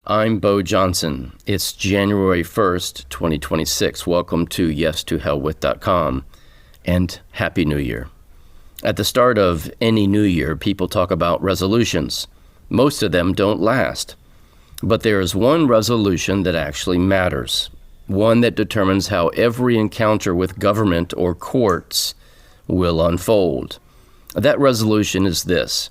I'm Bo Johnson. It's January 1st, 2026. Welcome to YesToHellWith.com and Happy New Year. At the start of any new year, people talk about resolutions. Most of them don't last. But there is one resolution that actually matters, one that determines how every encounter with government or courts will unfold. That resolution is this: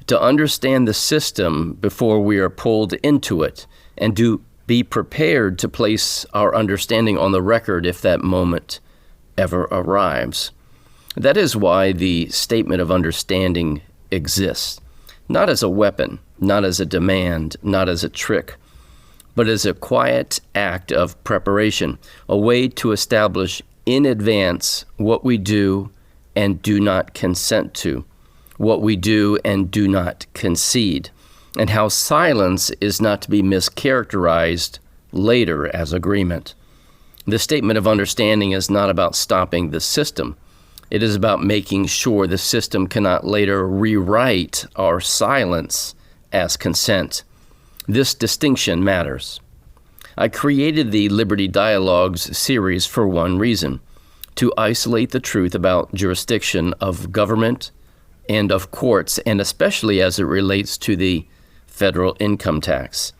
to understand the system before we are pulled into it, and to be prepared to place our understanding on the record if that moment ever arrives. That is why the statement of understanding exists, not as a weapon, not as a demand, not as a trick, but as a quiet act of preparation, a way to establish in advance what we do and do not consent to, what we do and do not concede, and how silence is not to be mischaracterized later as agreement. The statement of understanding is not about stopping the system. It is about making sure the system cannot later rewrite our silence as consent. This distinction matters. I created the Liberty Dialogues series for one reason: to isolate the truth about jurisdiction of government and of courts, and especially as it relates to the federal income tax.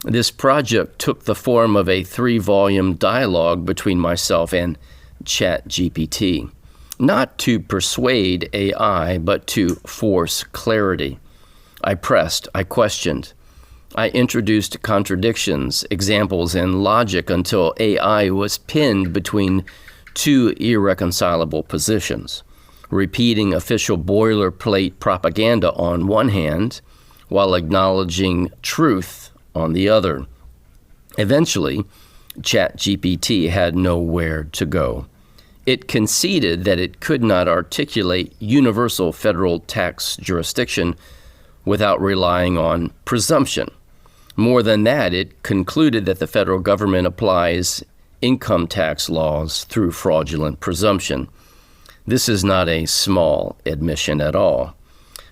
This project took the form of a 3-volume dialogue between myself and ChatGPT, not to persuade AI, but to force clarity. I pressed, I questioned, I introduced contradictions, examples, and logic until AI was pinned between two irreconcilable positions, repeating official boilerplate propaganda on one hand, while acknowledging truth on the other. Eventually, ChatGPT had nowhere to go. It conceded that it could not articulate universal federal tax jurisdiction without relying on presumption. More than that, it concluded that the federal government applies income tax laws through fraudulent presumption. This is not a small admission at all,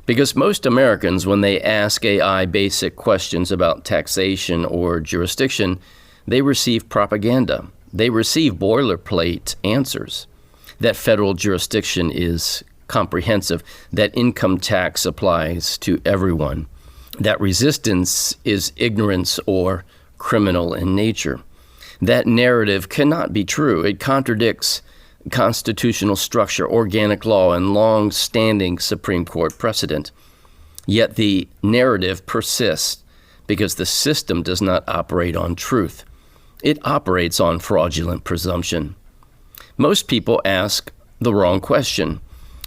because most Americans, when they ask AI basic questions about taxation or jurisdiction, they receive propaganda. They receive boilerplate answers: that federal jurisdiction is comprehensive, that income tax applies to everyone, that resistance is ignorance or criminal in nature. That narrative cannot be true. It contradicts constitutional structure, organic law, and long-standing Supreme Court precedent. Yet the narrative persists because the system does not operate on truth. It operates on fraudulent presumption. Most people ask the wrong question.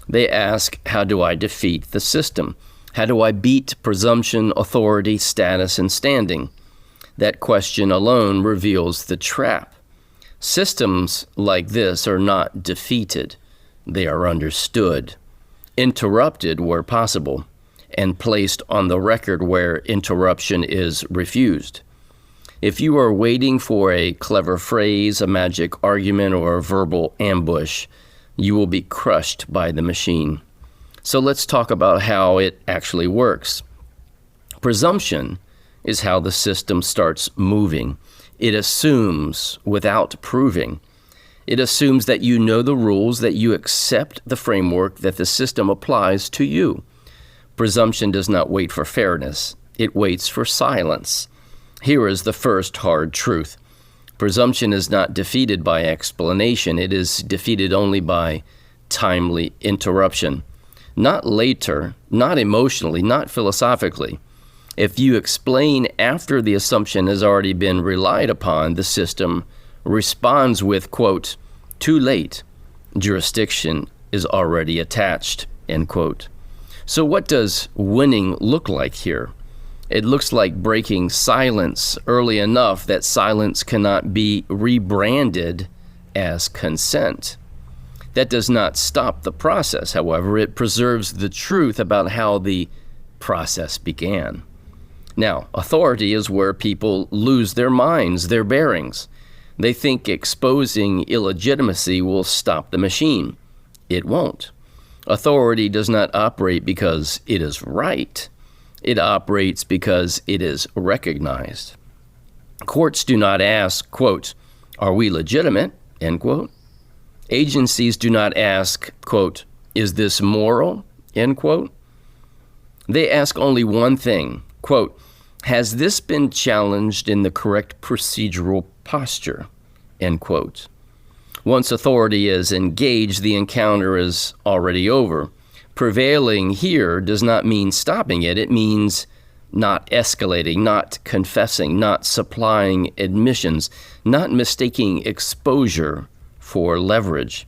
They ask, how do I defeat the system? How do I beat presumption, authority, status, and standing? That question alone reveals the trap. Systems like this are not defeated. They are understood, interrupted where possible, and placed on the record where interruption is refused. If you are waiting for a clever phrase, a magic argument, or a verbal ambush, you will be crushed by the machine. So let's talk about how it actually works. Presumption is how the system starts moving. It assumes without proving. It assumes that you know the rules, that you accept the framework, that the system applies to you. Presumption does not wait for fairness. It waits for silence. Here is the first hard truth. Presumption is not defeated by explanation. It is defeated only by timely interruption. Not later, not emotionally, not philosophically. If you explain after the assumption has already been relied upon, the system responds with, quote, too late. Jurisdiction is already attached, end quote. So what does winning look like here? It looks like breaking silence early enough that silence cannot be rebranded as consent. That does not stop the process, however. It preserves the truth about how the process began. Now, authority is where people lose their minds, their bearings. They think exposing illegitimacy will stop the machine. It won't. Authority does not operate because it is right. It operates because it is recognized. Courts do not ask, quote, "Are we legitimate?" end quote. Agencies do not ask, quote, "Is this moral?" end quote. They ask only one thing, quote, "Has this been challenged in the correct procedural posture?" end quote. Once authority is engaged, the encounter is already over. Prevailing here does not mean stopping it. It means not escalating, not confessing, not supplying admissions, not mistaking exposure for leverage.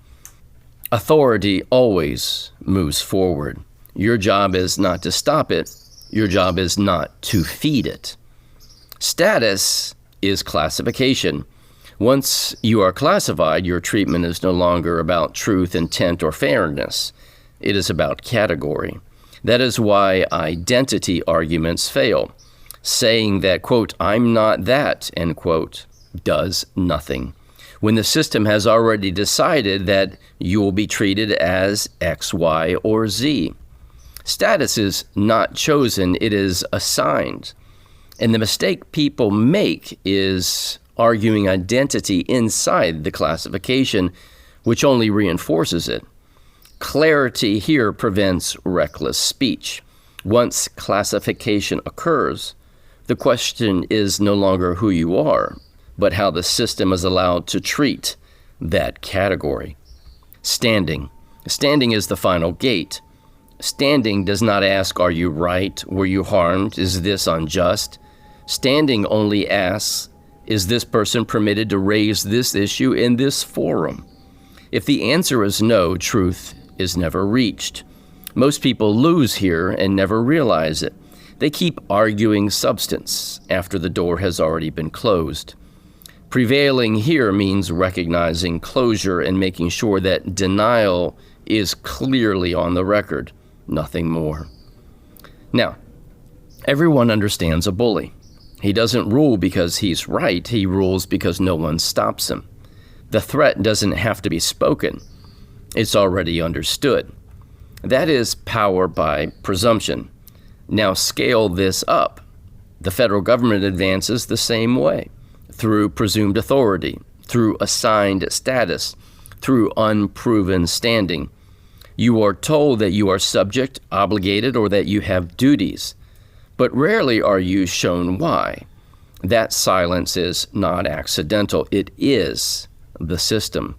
Authority always moves forward. Your job is not to stop it. Your job is not to feed it. Status is classification. Once you are classified, your treatment is no longer about truth, intent, or fairness. It is about category. That is why identity arguments fail. Saying that, quote, "I'm not that," end quote, does nothing. When the system has already decided that you will be treated as X, Y, or Z. Status is not chosen, it is assigned. And the mistake people make is arguing identity inside the classification, which only reinforces it. Clarity here prevents reckless speech. Once classification occurs, the question is no longer who you are, but how the system is allowed to treat that category. Standing. Standing is the final gate. Standing does not ask, "Are you right? Were you harmed? Is this unjust?" Standing only asks, "Is this person permitted to raise this issue in this forum?" If the answer is no, truth is never reached. Most people lose here and never realize it. They keep arguing substance after the door has already been closed. Prevailing here means recognizing closure and making sure that denial is clearly on the record, nothing more. Now, everyone understands a bully. He doesn't rule because he's right, he rules because no one stops him. The threat doesn't have to be spoken. It's already understood. That is power by presumption. Now scale this up. The federal government advances the same way, through presumed authority, through assigned status, through unproven standing. You are told that you are subject, obligated, or that you have duties, but rarely are you shown why. That silence is not accidental. It is the system.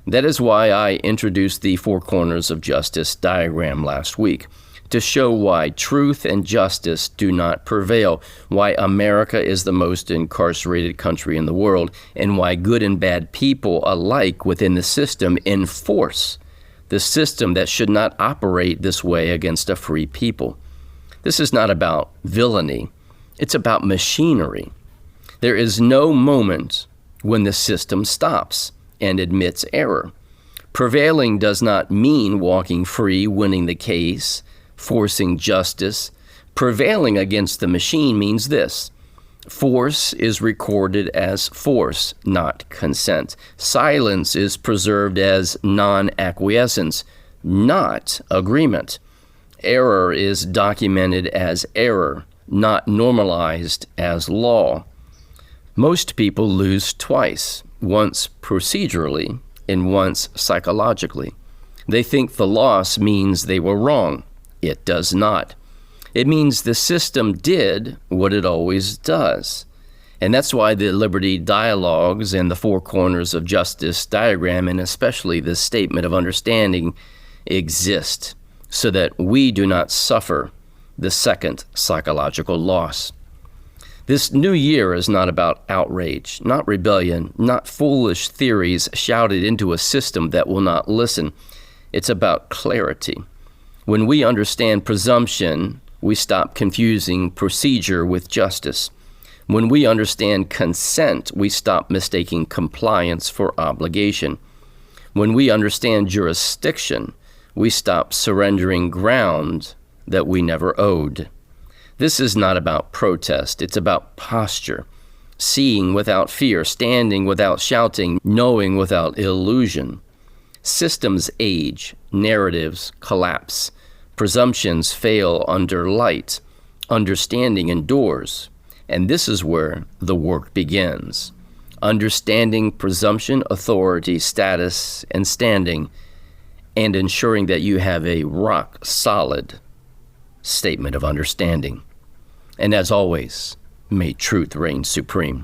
That is why I introduced the Four Corners of Justice diagram last week, to show why truth and justice do not prevail, why America is the most incarcerated country in the world, and why good and bad people alike within the system enforce the system that should not operate this way against a free people. This is not about villainy. It's about machinery. There is no moment when the system stops and admits error. Prevailing does not mean walking free, winning the case, forcing justice. Prevailing against the machine means this: force is recorded as force, not consent. Silence is preserved as non-acquiescence, not agreement. Error is documented as error, not normalized as law. Most people lose twice, once procedurally and once psychologically. They think the loss means they were wrong. It does not. It means the system did what it always does. And that's why the Liberty Dialogues and the Four Corners of Justice diagram, and especially the Statement of Understanding, exist, so that we do not suffer the second psychological loss. This new year is not about outrage, not rebellion, not foolish theories shouted into a system that will not listen. It's about clarity. When we understand presumption, we stop confusing procedure with justice. When we understand consent, we stop mistaking compliance for obligation. When we understand jurisdiction, we stop surrendering ground that we never owed. This is not about protest, it's about posture. Seeing without fear, standing without shouting, knowing without illusion. Systems age, narratives collapse, presumptions fail under light. understanding endures, and this is where the work begins. Understanding presumption, authority, status, and standing, and ensuring that you have a rock-solid statement of understanding. And as always, may truth reign supreme.